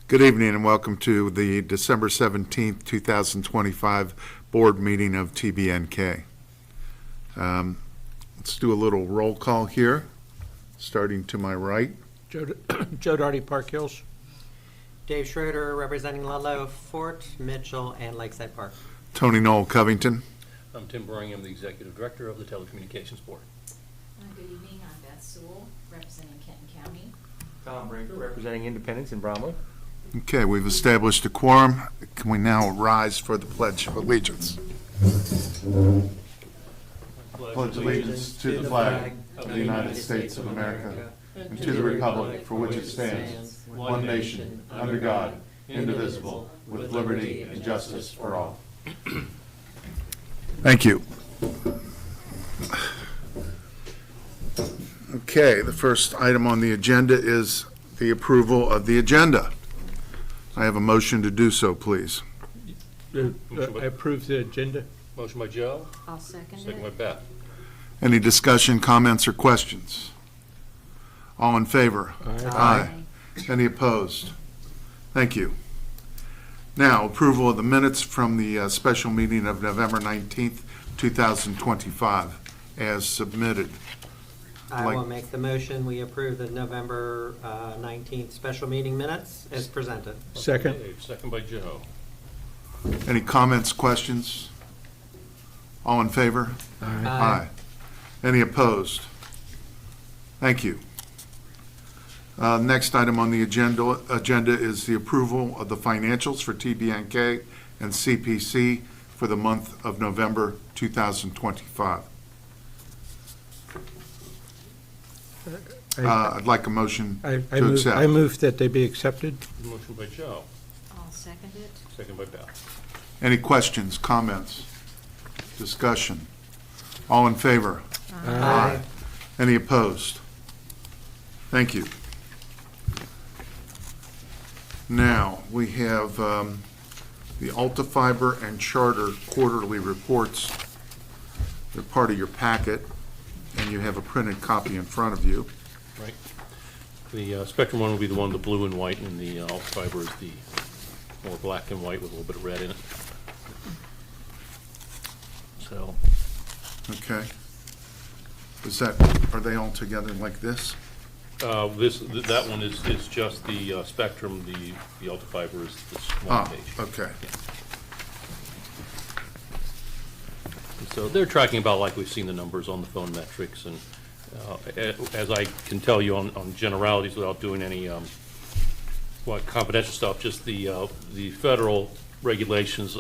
Good evening and welcome to the December 17th, 2025 board meeting of TBNK. Let's do a little roll call here, starting to my right. Joe Darty, Park Hills. Dave Schroeder, representing Ludlow, Fort, Mitchell, and Lakeside Park. Tony Noel Covington. I'm Tim Burring. I'm the Executive Director of the Telecommunications Board. Good evening, I'm Beth Sewell, representing Kenton County. Tom Breaker, representing Independence in Bromley. Okay, we've established a quorum. Can we now rise for the Pledge of Allegiance? Pledge allegiance to the flag of the United States of America and to the republic for which it stands, one nation, under God, indivisible, with liberty and justice for all. Thank you. Okay, the first item on the agenda is the approval of the agenda. I have a motion to do so, please. I approve the agenda. Motion by Joe, I'll second second by it. Beth. Any discussion, comments, or questions? All in favor? Aye. Any opposed? Thank you. Now, approval of the minutes from the special meeting of November 19th, 2025, as submitted. I will make the motion. We approve the November 19th special meeting minutes as presented. Second. Okay, second by Joe. Any comments, questions? All in favor? Aye. Any opposed? Thank you. Next item on the agenda is the approval of the financials for TBNK and CPC for the month of November 2025. I'd like a motion to accept. I move that they be accepted. Motion by Joe, I'll second it. second by Beth. Any questions, comments, discussion? All in favor? Aye. Any opposed? Thank you. Now, we have the Alta Fiber and Charter quarterly reports. They're part of your packet, and you have a printed copy in front of you. Right. The Spectrum one will be the one, the blue and white, and the Alta Fiber is the more black and white with a little bit of red in it. So, Okay. Are they all together like this? that one is just the Spectrum, the Alta Fiber is this one page. Okay. And so they're tracking about like we've seen the numbers on the phone metrics, and as I can tell you on generalities without doing any confidential stuff, just the federal regulations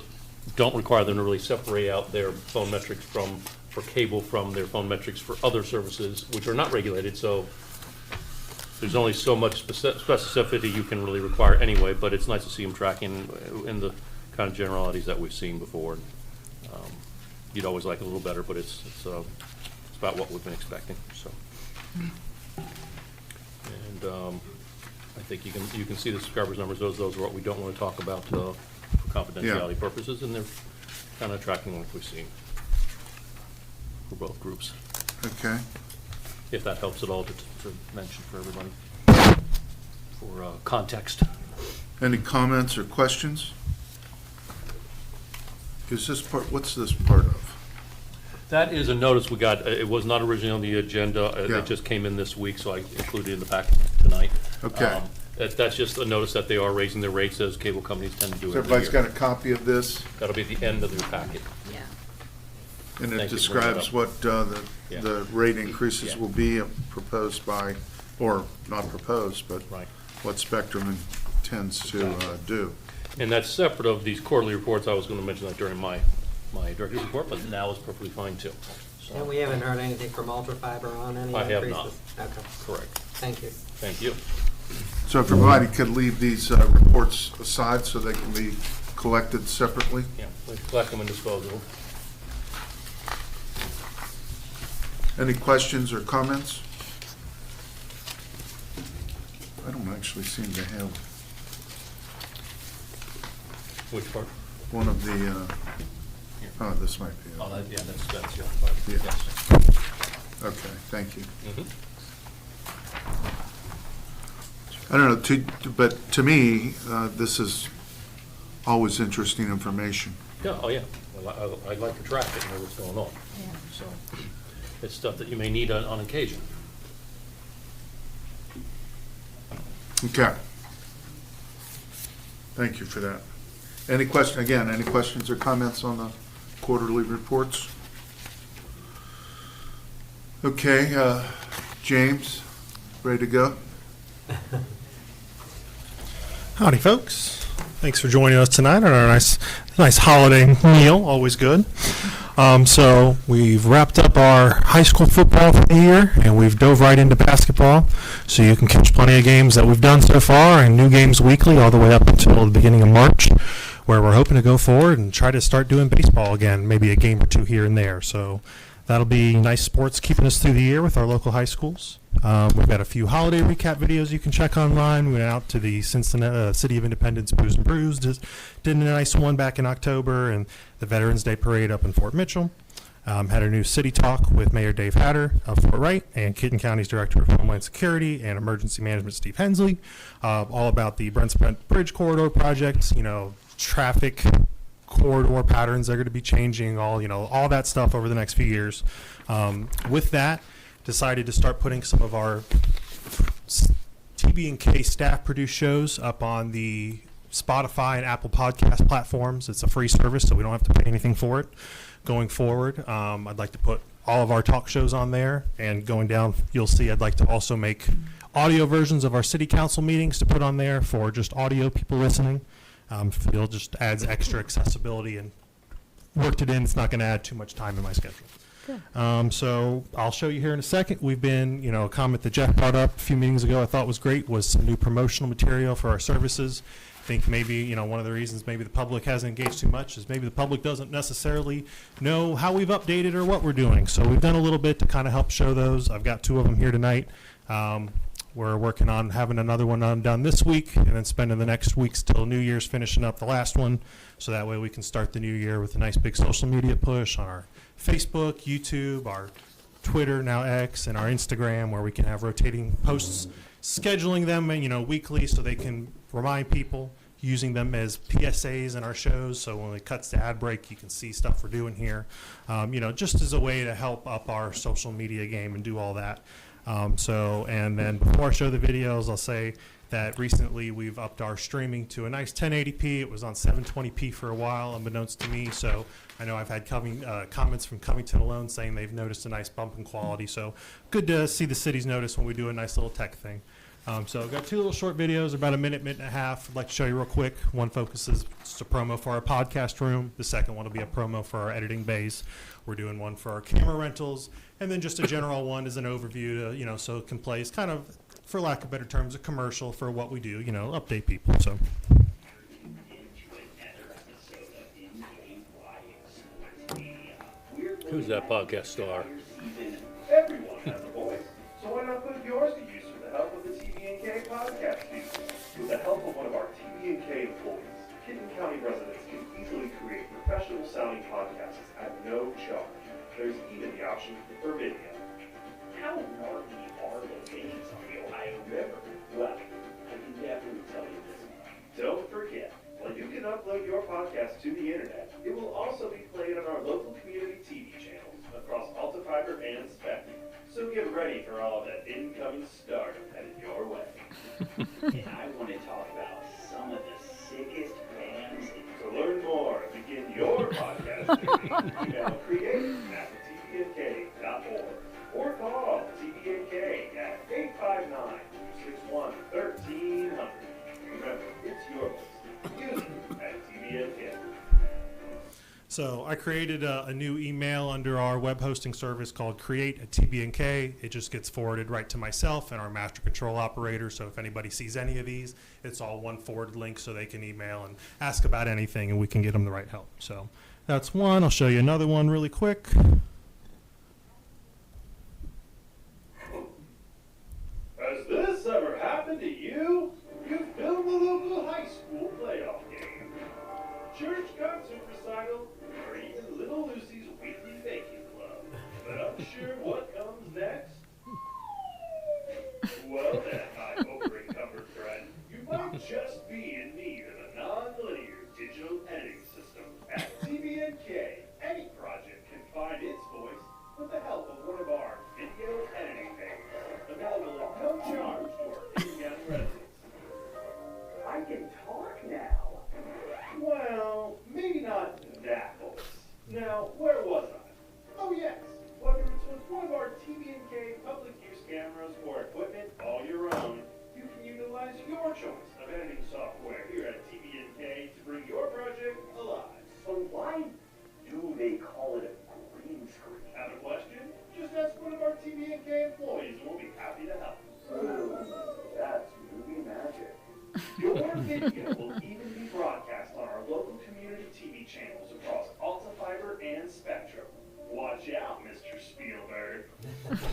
don't require them to really separate out their phone metrics for cable from their phone metrics for other services, which are not regulated, so there's only so much specificity you can really require anyway, but it's nice to see them tracking in the kind of generalities that we've seen before. You'd always like a little better, but it's about what we've been expecting, so. And I think you can see the subscribers numbers, those are what we don't want to talk about for confidentiality purposes, and they're kind of tracking what we've seen for both groups. Okay. If that helps at all to mention for everybody, for context. Any comments or questions? Is this part, what's this part of? That is a notice we got. It was not originally on the agenda. Yeah. It just came in this week, so I included it in the packet tonight. Okay. That's just a notice that they are raising their rates, as cable companies tend to do So every everybody's year. got a copy of this, That'll be at the end of their packet. Yeah. and it Thank you for bringing it describes up. what Yeah. the rate increases Yeah. will be proposed by, or not proposed, but Right. what Spectrum intends to Exactly. do. And that's separate of these quarterly reports. I was going to mention that during my director's report, but now is perfectly fine too. So, And we haven't heard anything from Ultra Fiber on any I have increases? not. Okay, correct. thank you. Thank you. So if everybody could leave these reports aside so they can be collected separately. Yeah, we collect them and dispose of them. Any questions or comments? I don't actually seem to have Which part? one of the, oh, this might be it. Oh, that's the other part. Yeah. Yes. Okay, thank you. Mhm. I don't know, but to me, this is always interesting information. Yeah, oh, yeah. Well, I like to track it and know what's going on. So it's stuff that you may need on occasion. Okay. Thank you for that. Any questions or comments on the quarterly reports? Okay, James, ready to go? Howdy, folks. Thanks for joining us tonight on our nice holiday meal. Always good. So we've wrapped up our high school football for the year, and we've dove right into basketball. So you can catch plenty of games that we've done so far, and new games weekly all the way up until the beginning of March, where we're hoping to go forward and try to start doing baseball again, maybe a game or two here and there. So that'll be nice sports keeping us through the year with our local high schools. We've got a few holiday recap videos you can check online. We went out to the Cincinnati City of Independence Booze and Brews, did a nice one back in October, and the Veterans Day Parade up in Fort Mitchell. Had a new city talk with Mayor Dave Hatter of Fort Wright and Kenton County's Director of Homeland Security and Emergency Management Steve Hensley, all about the Brent Spence Bridge Corridor project, traffic corridor patterns that are going to be changing, all that stuff over the next few years. With that, decided to start putting some of our TB&K staff produced shows up on the Spotify and Apple podcast platforms. It's a free service, so we don't have to pay anything for it going forward. I'd like to put all of our talk shows on there, and going down, you'll see I'd like to also make audio versions of our city council meetings to put on there for just audio people listening. Feel just adds extra accessibility and worked it in. It's not going to add too much time in my schedule. So I'll show you here in a second. We've been, a comment that Jeff brought up a few meetings ago I thought was great was some new promotional material for our services. I think maybe, one of the reasons maybe the public hasn't engaged too much is maybe the public doesn't necessarily know how we've updated or what we're doing. So we've done a little bit to kind of help show those. I've got 2 of them here tonight. We're working on having another one done this week, and then spending the next weeks till New Year's finishing up the last one, so that way we can start the new year with a nice big social media push on our Facebook, YouTube, our Twitter, now X, and our Instagram, where we can have rotating posts, scheduling them, weekly, so they can remind people, using them as PSAs in our shows, so when it cuts to ad break, you can see stuff we're doing here, just as a way to help up our social media game and do all that. And then before I show the videos, I'll say that recently we've upped our streaming to a nice 1080p. It was on 720p for a while, unbeknownst to me. So I know I've had comments from Covington alone saying they've noticed a nice bump in quality. So good to see the cities notice when we do a nice little tech thing. So I've got 2 little short videos, about a minute and a half. I'd like to show you real quick. One focuses just a promo for our podcast room. The second one will be a promo for our editing bays. We're doing one for our camera rentals. And then just a general one is an overview to, so it can play as kind of, for lack of better terms, a commercial for what we do, update people. So. Who's that podcast star? Everyone has a voice, so why not put yours to use with the help of the TB&K podcast team? With the help of one of our TB&K employees, Kenton County residents can easily create professional-sounding podcasts at no charge. There's even the option for video. How gnarly are locations on the Ohio River? Well, I can definitely tell you this. Don't forget, when you can upload your podcast to the internet, it will also be played on our local community TV channels across Altifiber and Spectrum. So get ready for all of that incoming stardom headed your way. And I want to talk about some of the sickest bands. To learn more and begin your podcast journey, email create@tbnk.org or call TBNK at 859-261-1300. Remember, it's your voice. Use it at TBNK. So I created a new email under our web hosting service called create@tbnk. It just gets forwarded right to myself and our master control operator. So if anybody sees any of these, it's all one forwarded link so they can email and ask about anything and we can get them the right help. So that's one. I'll show you another one really quick. Has this ever happened to you? You filmed the local high school playoff game, church concert recital, or even Little Lucy's weekly baking club. But unsure what comes next? Well then, I hope for comfort for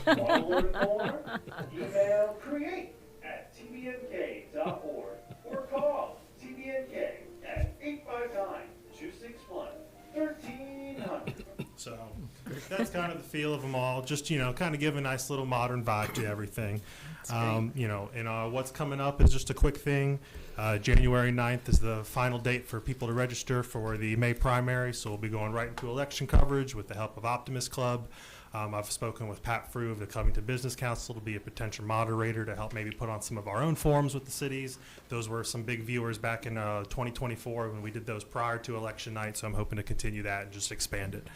Want to learn more? Email create@tbnk.org or call TBNK at 859-261-1300. So that's kind of the feel of them all. Just, kind of give a nice little modern vibe to everything. And what's coming up is just a quick thing. January 9th is the final date for people to register for the May primary. So we'll be going right into election coverage with the help of Optimist Club. I've spoken with Pat Frew of the Covington Business Council to be a potential moderator to help maybe put on some of our own forums with the cities. Those were some big viewers back in 2024 when we did those prior to election night, so I'm hoping to continue that and just expand it.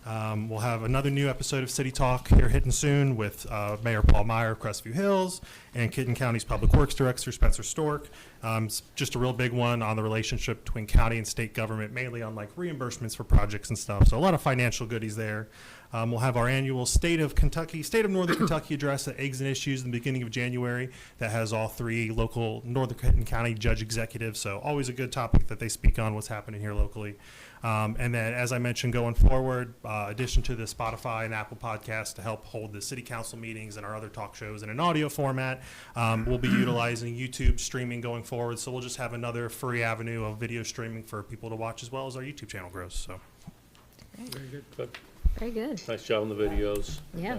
We'll have another new episode of City Talk here hitting soon with Mayor Paul Meyer of Crestview Hills and Kitten County's Public Works Director Spencer Stork. It's just a real big one on the relationship between county and state government, mainly on like reimbursements for projects and stuff. So a lot of financial goodies there. We'll have our annual State of Northern Kentucky address at Eggs and Issues in the beginning of January that has all three local Northern Kentucky County judge executives. So always a good topic that they speak on what's happening here locally. And then, as I mentioned, going forward, addition to the Spotify and Apple podcast to help hold the city council meetings and our other talk shows in an audio format, we'll be utilizing YouTube streaming going forward. So we'll just have another free avenue of video streaming for people to watch as well as our YouTube channel grows. So. Very good. Good. Very good. Nice job on the videos. Yeah.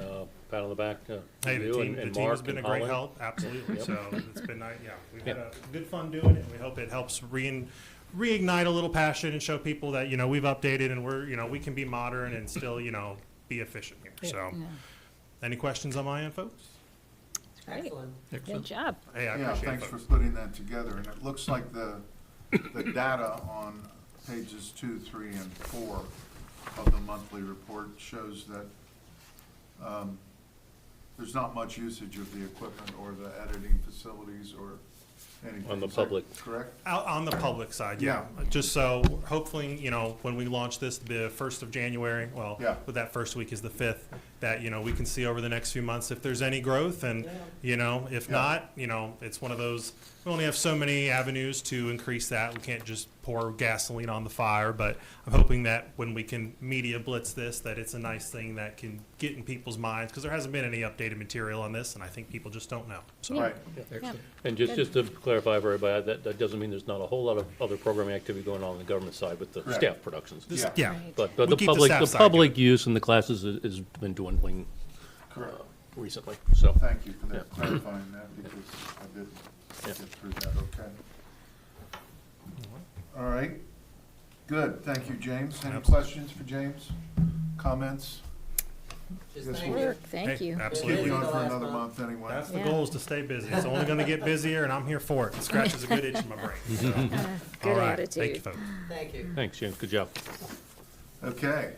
Pat on the back to Hey, you the team and has Mark been a and great Holland. help. Absolutely. Yep. So it's been nice. Yeah, we've had a good fun doing it. We hope it helps reignite a little passion and show people that we've updated and we're we can be modern and still be efficient here. So, any questions on my end, folks? Great. Excellent. Good job. Hey, I Yeah, appreciate thanks it, for folks. putting that together, and it looks like the data on pages 2, 3, and 4 of the monthly report shows that there's not much usage of the equipment or the editing facilities or anything. On the Is that public. correct? Out on the public side, yeah. Just so, hopefully, when we launch this, the 1st of January, Yeah. with that first week is the 5th, that, we can see over the next few months if there's any growth, and, if not, it's one of those, we only have so many avenues to increase that. We can't just pour gasoline on the fire, but I'm hoping that when we can media blitz this, that it's a nice thing that can get in people's minds, because there hasn't been any updated material on this, and I think people just don't know. So. Right. Yeah. And just to clarify for everybody, that doesn't mean there's not a whole lot of other programming activity going on the government side with the Correct. staff productions. This- Yeah. Yeah. Right. But We the keep the public, staff the side public use in the classes has been dwindling Correct. recently, so. Thank you for that, Yeah. clarifying that, because I didn't Yeah. get through that, okay. All right, good, thank you, James. Any Absolutely. questions for James? Comments? Just Yes, thank we'll- you. Work. Thank Hey, you. Keep absolutely. you on for Last another month. month anyway. That's the Yeah. goal, is to stay busy. It's only going to get busier, and I'm here for it. It scratches a good itch in my brain. So. Good All right. attitude. Thank you, folks. Thank you. Thanks, James, good job. Okay,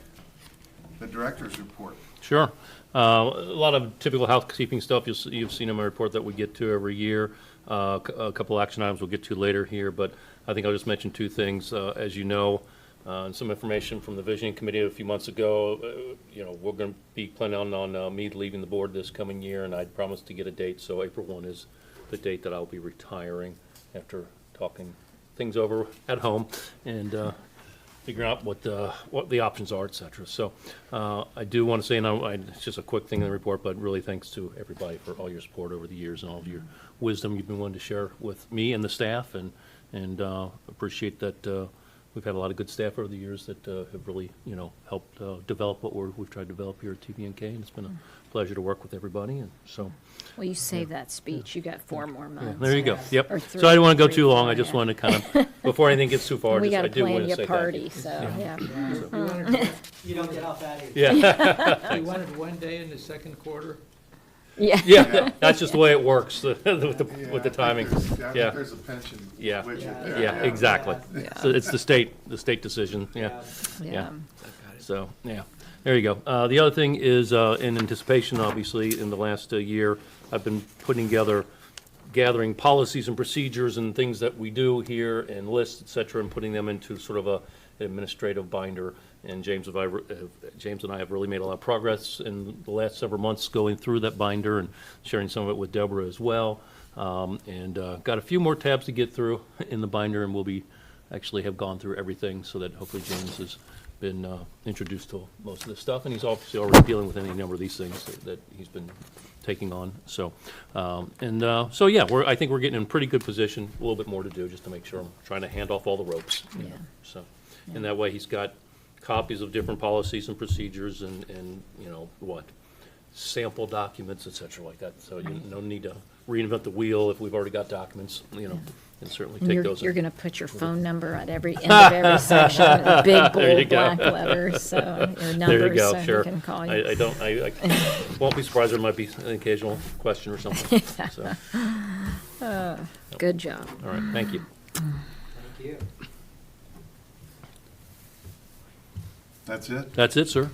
the director's report. Sure. A lot of typical housekeeping stuff. You've seen in my report that we get to every year. A couple action items we'll get to later here, but I think I'll just mention two things. As you know, and some information from the Visioning Committee a few months ago, we're going to be planning on me leaving the board this coming year, and I promised to get a date, so April 1 is the date that I'll be retiring after talking things over at home and figuring out what the options are, et cetera. So I do want to say, and it's just a quick thing in the report, but really thanks to everybody for all your support over the years and all of your wisdom you've been willing to share with me and the staff, and appreciate that we've had a lot of good staff over the years that have really, helped develop what we've tried to develop here at TVNK, and it's been a pleasure to work with everybody, and so. Well, you saved that speech. You got 4 more Yeah, months. there you go. Yep. Or So I don't want to go 3, too long. 4, I just yeah. wanted to kind of, before anything gets too far, We I got to do want plan to your say party, thank you. so, yeah. You don't get off out of here. Yeah, You wanted one day in the second quarter? Yeah. yeah, that's just the way it works with the timing. I think Yeah. there's a pension Yeah. widget there. Yeah, exactly. So it's the state decision, yeah. Yeah. So, yeah, there you go. The other thing is, in anticipation, obviously, in the last year, I've been putting together, gathering policies and procedures and things that we do here and lists, et cetera, and putting them into sort of an administrative binder. And James and I have really made a lot of progress in the last several months going through that binder and sharing some of it with Deborah as well. And got a few more tabs to get through in the binder, and we'll be, actually have gone through everything so that hopefully James has been introduced to most of this stuff, and he's obviously already dealing with any number of these things that he's been taking on. So, so yeah, I think we're getting in a pretty good position. A little bit more to do, just to make sure I'm trying to hand off all the ropes. You know, Yeah. so, and that way he's got copies of different policies and procedures, and you know what, sample documents, et cetera, like that. So you no need to reinvent the wheel if we've already got documents. You know, and certainly And take you're, those. you're going to put your phone number at every end of every section, in big, There you bold, go. black letters, so, or There you numbers, go, so he sure. can call you. I won't be surprised there might be an occasional question or something. So, Good job. all right, thank you. Thank you. That's it? That's it, sir.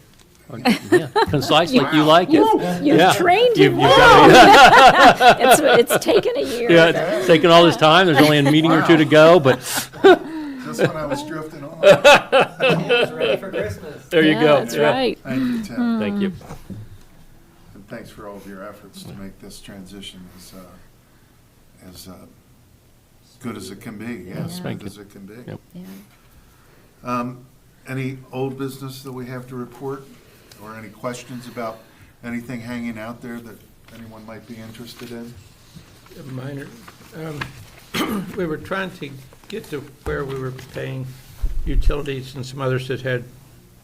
Yeah, concise like you like it. You've Yeah. trained You've him got well. It's taken a year. Yeah, it's taken all this time. There's only a meeting or two to go, but Just when I was drifting on. It's ready for Christmas. there you Yeah, go. that's Yeah. right. Thank you, Tim. Thank you. And thanks for all of your efforts to make this transition as good as it can be. Yes, Yeah. Thank good you. as it can be. Yep. Yeah. Any old business that we have to report, or any questions about anything hanging out there that anyone might be interested in? Minor, we were trying to get to where we were paying utilities and some others that had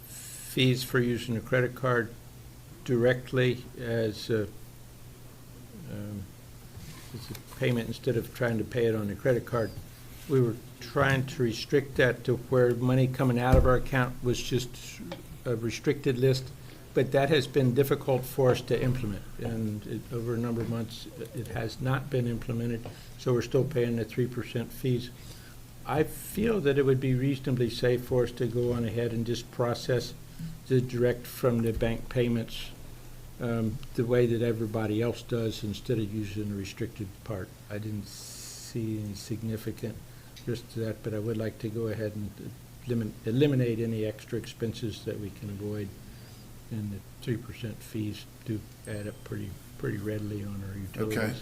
fees for using a credit card directly as a payment instead of trying to pay it on the credit card. We were trying to restrict that to where money coming out of our account was just a restricted list, but that has been difficult for us to implement. And over a number of months, it has not been implemented, so we're still paying the 3% fees. I feel that it would be reasonably safe for us to go on ahead and just process the direct from the bank payments the way that everybody else does, instead of using the restricted part. I didn't see any significant risk to that, but I would like to go ahead and eliminate any extra expenses that we can avoid. And the 3% fees do add up pretty readily on our utilities.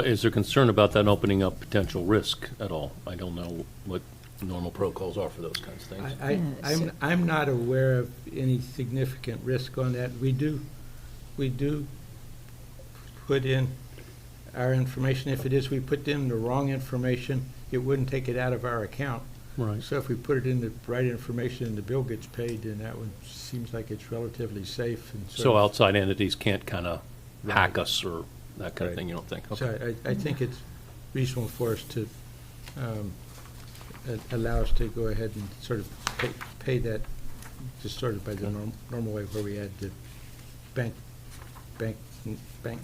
Is there concern about that opening up potential risk at all? I don't know what normal protocols are for those kinds of things. I'm not aware of any significant risk on that. We do put in our information. If it is, we put in the wrong information, it wouldn't take it out of our account. Right. So if we put it in the right information and the bill gets paid, then that one seems like it's relatively safe. And So outside entities can't kind of hack us or that kind of Right. thing, you don't think? Okay. So I think it's reasonable for us to allow us to go ahead and sort of pay that just sort of by the normal way, where we add the bank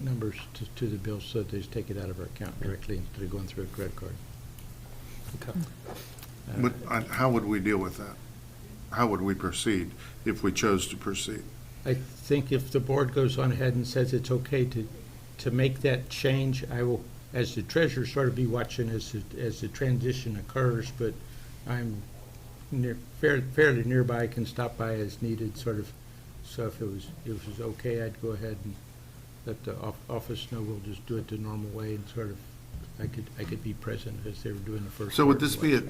numbers to the bill, so they just take it out of our account directly instead of going through a credit card. Okay. How would we deal with that? How would we proceed if we chose to proceed? I think if the board goes on ahead and says it's okay to make that change, I will, as the treasurer, sort of be watching as the transition occurs, but I'm fairly nearby, can stop by as needed, sort of. So if it was okay, I'd go ahead and let the office know we'll just do it the normal way, and sort of, I could be present as they were doing the first. So would part. this be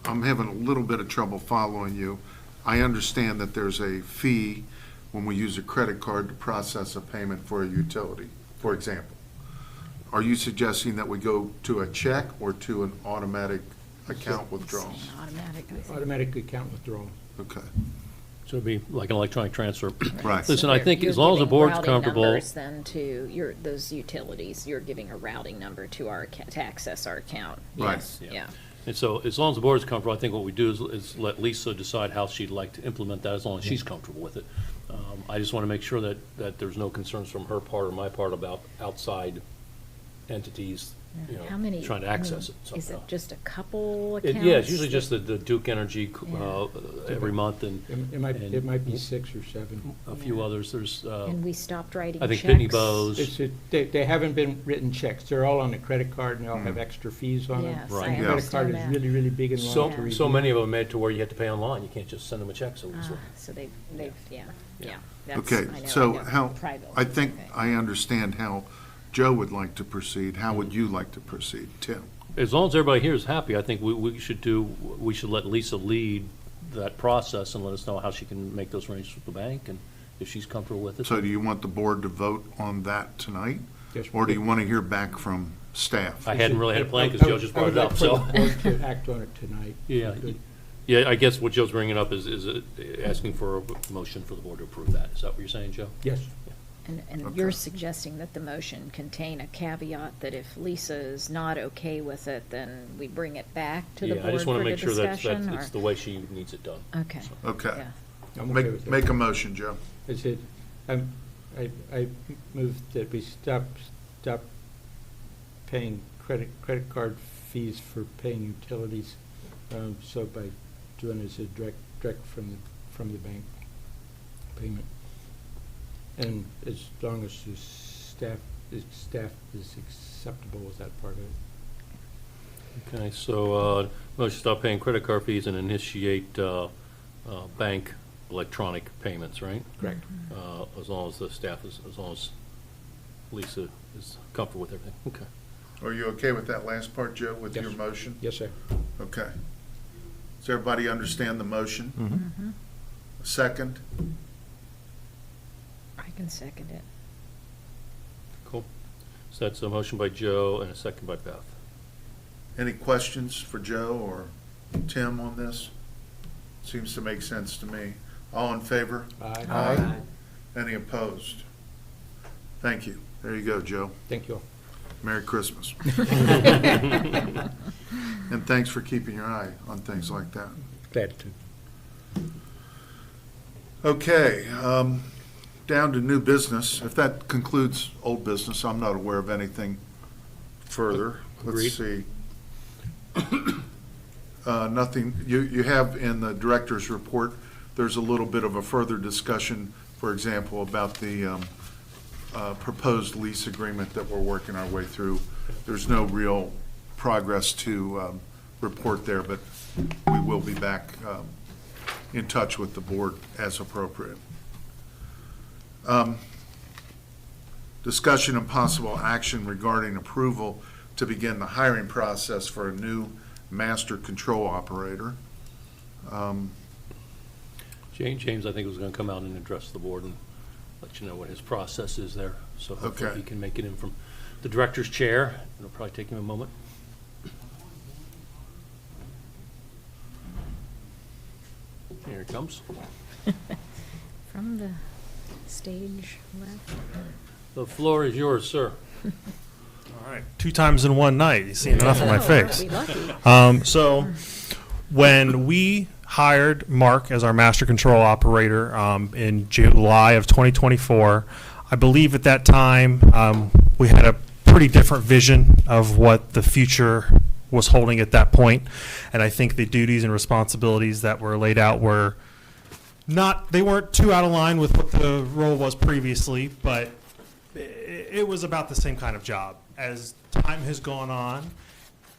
I'm having a little bit of trouble following you. I understand that there's a fee when we use a credit card to process a payment for a utility, for example. Are you suggesting that we go to a check or to an automatic account withdrawal? Automatic, I think. Automatic account withdrawal. Okay, So it'd be like an electronic transfer. right. Listen, I think You're as long as the giving board's routing comfortable. numbers then to those utilities, you're giving a routing number to to access our account. Right. Yes, yeah. And so as long as the board's comfortable, I think what we do is let Lisa decide how she'd like to implement that, as long as she's comfortable with it. I just want to make sure that there's no concerns from her part or my part about outside entities, you How know, many? trying to access it Is somehow. it just a couple accounts? Yeah, it's usually just the Duke Energy Yeah. every month, and It might be 6 or 7. a few others. There's, And we stopped writing I checks? think Pitney Bowes. They haven't been written checks. They're all on the credit card, and they all have extra fees on them. Yes, Right. I The credit card understand is that. really big and long to So review. many of them are made to where you have to pay online. You can't just send them a check so easily. So they've, yeah. Yeah. That's- Okay, I know, so I know. how, Private, I think okay. I understand how Joe would like to proceed. How would you like to proceed, Tim? As long as everybody here is happy, I think we should let Lisa lead that process and let us know how she can make those arrangements with the bank and if she's comfortable with it. So do you want the board to vote on that tonight? Yes, Or do you want to hear back from staff? I hadn't really had a plan because Joe just brought it up, so. I would like for the board to act on it tonight. Yeah, Good. yeah, I guess what Joe's bringing up is asking for a motion for the board to approve that. Is that what you're saying, Joe? Yes. And Okay. you're suggesting that the motion contain a caveat that if Lisa is not okay with it, then we bring it back to the Yeah, I board just want for to the make sure that discussion? it's or- the way she needs it done. Okay, So. Okay. yeah. I'm okay with Make, that. make a motion, Joe. I said, I move that we stop paying credit card fees for paying utilities. So by doing it as a direct from the bank payment. And as long as the staff is acceptable with that part of it. Okay, so, motion to stop paying credit card fees and initiate, bank electronic payments, right? Correct. As long as the staff as long as Lisa is comfortable with everything. Okay. Are you okay with that last part, Joe, with Yes. your motion? Yes, sir. Okay. Does everybody understand the motion? Mhm. A second? I can second it. Cool. So that's a motion by Joe and a second by Beth. Any questions for Joe or Tim on this? Seems to make sense to me. All in favor? Aye. Any opposed? Thank you. There you go, Joe. Thank you all. Merry Christmas. And thanks for keeping your eye on things like that. Glad to. Okay, down to new business. If that concludes old business, I'm not aware of anything further. Let's see. Nothing, you have in the director's report, there's a little bit of a further discussion, for example, about the proposed lease agreement that we're working our way through. There's no real progress to report there, but we will be back in touch with the board as appropriate. Discussion and possible action regarding approval to begin the hiring process for a new master control operator. James, I think, was going to come out and address the board and let you know what his process is there. So hopefully Okay. he can make it in from the director's chair. It'll probably take him a moment. Here he comes. From the stage left. The floor is yours, sir. All right. 2 times in one night. You see enough of my Oh, face. be lucky. So when we hired Mark as our master control operator in July of 2024, I believe at that time we had a pretty different vision of what the future was holding at that point. And I think the duties and responsibilities that were laid out were they weren't too out of line with what the role was previously, but it was about the same kind of job. As time has gone on,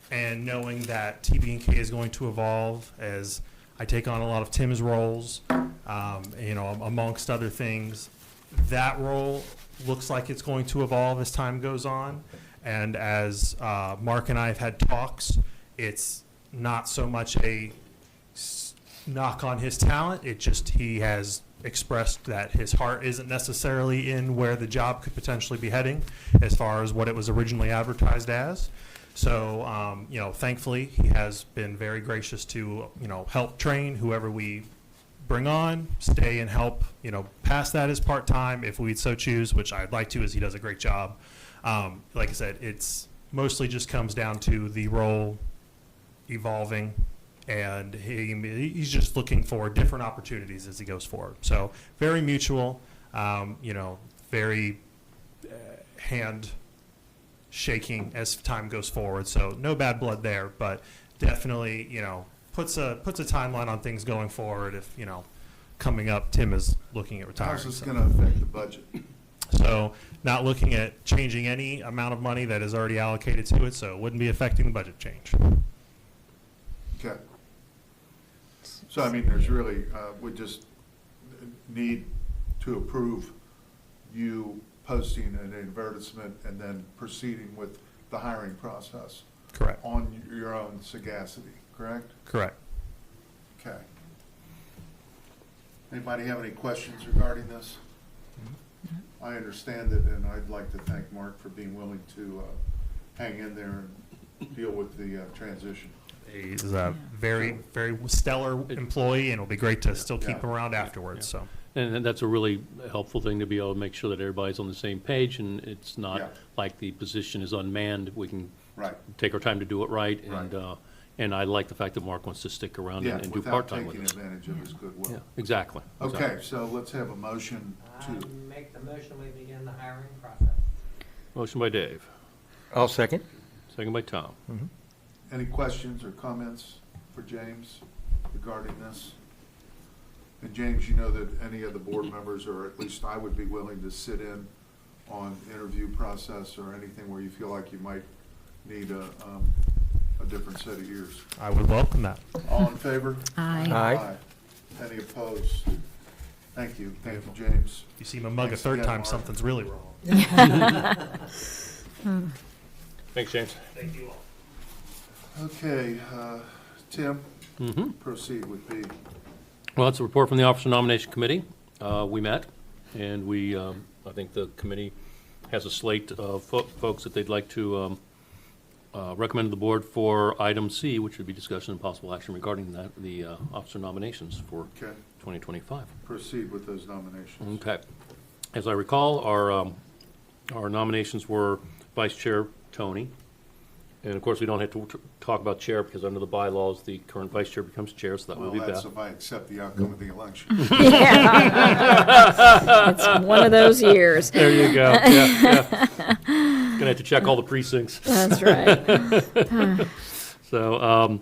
and knowing that TB&K is going to evolve as I take on a lot of Tim's roles, amongst other things, that role looks like it's going to evolve as time goes on. And as Mark and I have had talks, it's not so much a knock on his talent. He has expressed that his heart isn't necessarily in where the job could potentially be heading as far as what it was originally advertised as. So, thankfully, he has been very gracious to, help train whoever we bring on, stay and help, pass that as part-time if we'd so choose, which I'd like to, as he does a great job. Like I said, it's mostly just comes down to the role evolving, and he's just looking for different opportunities as he goes forward. So very mutual, very hand shaking as time goes forward. So no bad blood there, but definitely, puts a timeline on things going forward. If, coming up, Tim is looking at retiring. How's this so. going to affect the budget? So not looking at changing any amount of money that is already allocated to it, so it wouldn't be affecting the budget change. Okay. So, there's really, we just need to approve you posting an advertisement and then proceeding with the hiring process Correct. on your own sagacity, correct? Correct. Okay. Anybody have any questions regarding this? I understand it, and I'd like to thank Mark for being willing to hang in there and deal with the transition. He's a very, very stellar employee, and it'll be great to still keep him around afterwards, so. And that's a really helpful thing to be able to make sure that everybody's on the same page, and it's Yeah. not like the position is unmanned. We can Right. take our time to do it right, Right. and I like the fact that Mark wants to stick around Yeah, and do without part-time with taking us. advantage of his goodwill. Yeah, exactly. Okay, so let's have a motion I to, make the motion, we begin the hiring process. Motion by Dave, I'll second. second by Tom. any questions or comments for James regarding this? And James, you know that any of the board members, or at least I would be willing to sit in on interview process or anything where you feel like you might need a different set of ears. I would welcome that. All in favor? Aye. Aye. Any opposed? Thank you, James. If you see my mug a Thanks third again, time, Mark. something's really wrong. Thanks, James. Okay, Tim, Mm-hmm. proceed with B. Well, it's a report from the Officer Nomination Committee. We met, and I think the committee has a slate of folks that they'd like to recommend to the board for item C, which would be discussion and possible action regarding the officer nominations for Okay, 2025. proceed with those nominations. Okay. As I recall, our nominations were Vice Chair Tony. And of course, we don't have to talk about chair because under the bylaws, the current vice chair becomes chair, so that Well, would be that's Beth. if I accept the outcome of the election. It's one of those years. There you go. Yeah. Gonna have to check all the precincts. That's right. So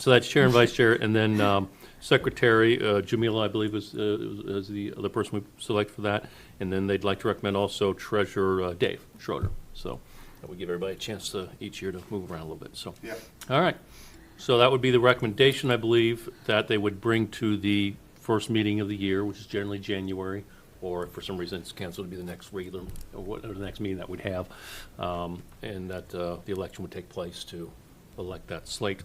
that's chair and vice chair, and then secretary, Jamila, I believe, is the other person we select for that. And then they'd like to recommend also treasurer Dave Schroeder. So that would give everybody a chance each year to move around a little bit, so. Yeah, All right. So that would be the recommendation, I believe, that they would bring to the first meeting of the year, which is generally January, or if for some reason it's canceled, it'd be the next regular, or the next meeting that we'd have, and that the election would take place to elect that slate,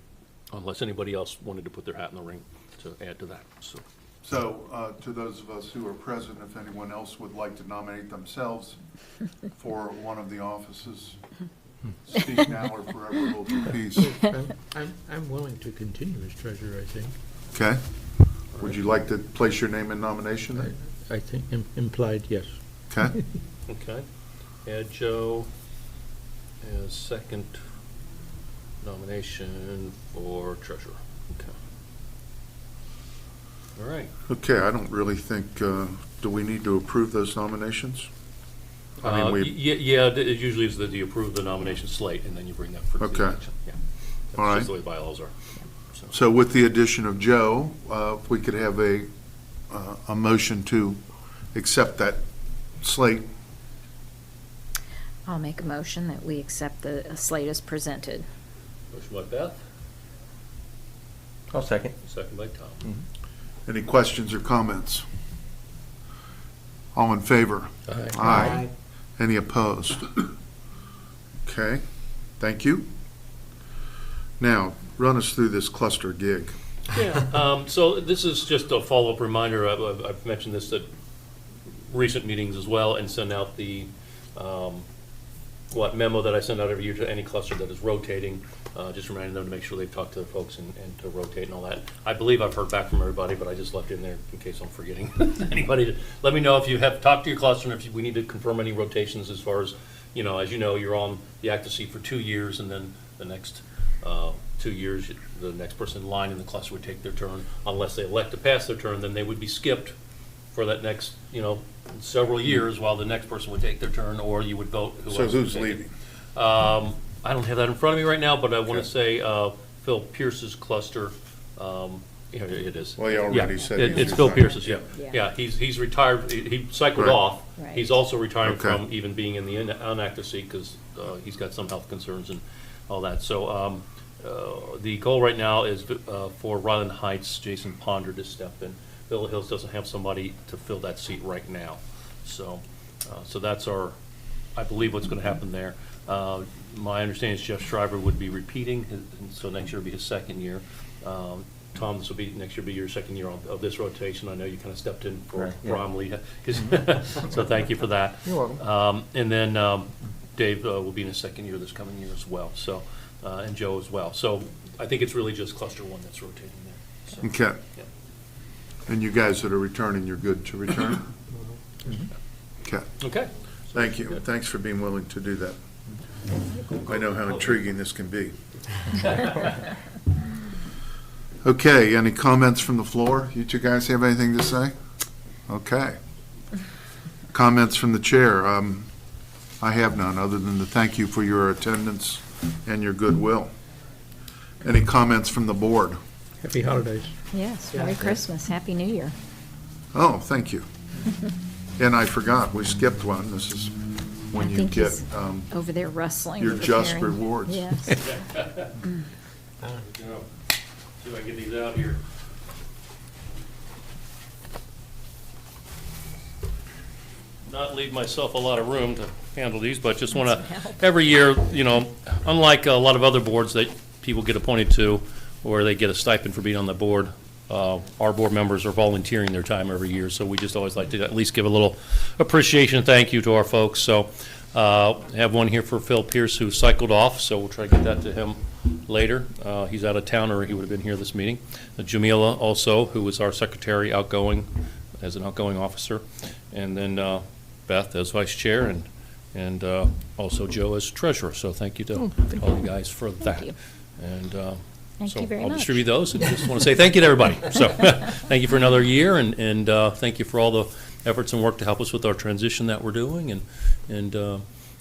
unless anybody else wanted to put their hat in the ring to add to that, so. so to those of us who are present, if anyone else would like to nominate themselves for one of the offices, speak now or forever hold your peace. I'm willing to continue as treasurer, I think. Okay? Would you like to place your name in nomination then? I think implied, yes. Okay? Okay. Add Joe as second nomination for treasurer. Okay. All right. Okay, I don't really think, do we need to approve those nominations? I mean, we, Yeah, it usually is that you approve the nomination slate, and then you bring that for the Okay. election. Yeah. That's All right. just the way the bylaws are. So, so with the addition of Joe, if we could have a motion to accept that slate. I'll make a motion that we accept the slate as presented. motion by Beth, I'll second. second by Tom. Any questions or comments? All in favor? Aye. Any opposed? Okay, thank you. Now, run us through this cluster gig. Yeah, so this is just a follow-up reminder. I've mentioned this at recent meetings as well, and send out the memo that I send out every year to any cluster that is rotating, just reminding them to make sure they've talked to the folks and to rotate and all that. I believe I've heard back from everybody, but I just left it in there in case I'm forgetting anybody. Let me know if you have talked to your cluster and if we need to confirm any rotations as far as you're on the active seat for 2 years, and then the next 2 years, the next person in line in the cluster would take their turn. Unless they elect to pass their turn, then they would be skipped for that next, several years while the next person would take their turn, or you would vote. So who's leaving? I don't have that in front of me right now, but I want to say Phil Pierce's cluster. Here it is. Well, you already said he's It's Phil retired. Pierce's. Yeah. Yeah. He's retired. He cycled Right. off. Right. He's also retiring Okay. from even being in the inactive seat because he's got some health concerns and all that. So the goal right now is for Ryland Heights, Jason Ponder to step in. Villa Hills doesn't have somebody to fill that seat right now. So that's I believe what's going to happen there. My understanding is Jeff Shriver would be repeating, so next year will be his second year. Tom, this will be, next year will be your second year of this rotation. I know you kind of stepped in for Right, yeah. Bromley, so thank you for that. You're welcome. And then Dave will be in his second year this coming year as well, so, and Joe as well. So I think it's really just cluster one that's rotating there. So, Okay. yeah. And you guys that are returning, you're good to return? Okay, Okay. thank you. Good. Thanks for being willing to do that. I know how intriguing this can be. Okay, any comments from the floor? You two guys have anything to say? Okay. Comments from the chair? I have none, other than to thank you for your attendance and your goodwill. Any comments from the board? Happy holidays. Yes, Yeah. Merry Christmas, Happy New Year. Oh, thank you. And I forgot, we skipped one. This is when I you think get he's over there rustling. your with the just hearing. rewards. Yes. See if I can get these out here. Not leave myself a lot of room to handle these, but just want to, every year, you know, unlike a lot of other boards that people get appointed to, where they get a stipend for being on the board, our board members are volunteering their time every year, so we just always like to at least give a little appreciation and thank you to our folks. So I have one here for Phil Pierce, who cycled off, so we'll try to get that to him later. He's out of town, or he would have been here this meeting. Jamila also, who was our secretary outgoing, as an outgoing officer. And then Beth as vice chair, and also Joe as treasurer. So thank you to all you guys for that. you. And Thank so you very I'll much. distribute those, and just want to say thank you to everybody. So thank you for another year, and thank you for all the efforts and work to help us with our transition that we're doing, and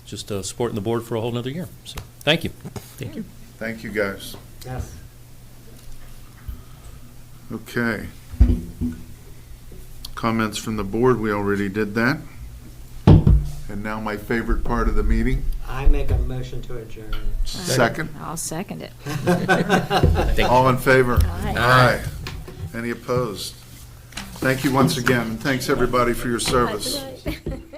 just supporting the board for a whole nother year. So thank you. Thank you. Thank you, guys. Yes. Okay. Comments from the board, we already did that. And now my favorite part of the meeting, I make a motion to adjourn. second. I'll second it. All in favor? Aye. Any opposed? Thank you once again, and thanks everybody for your service. Good night.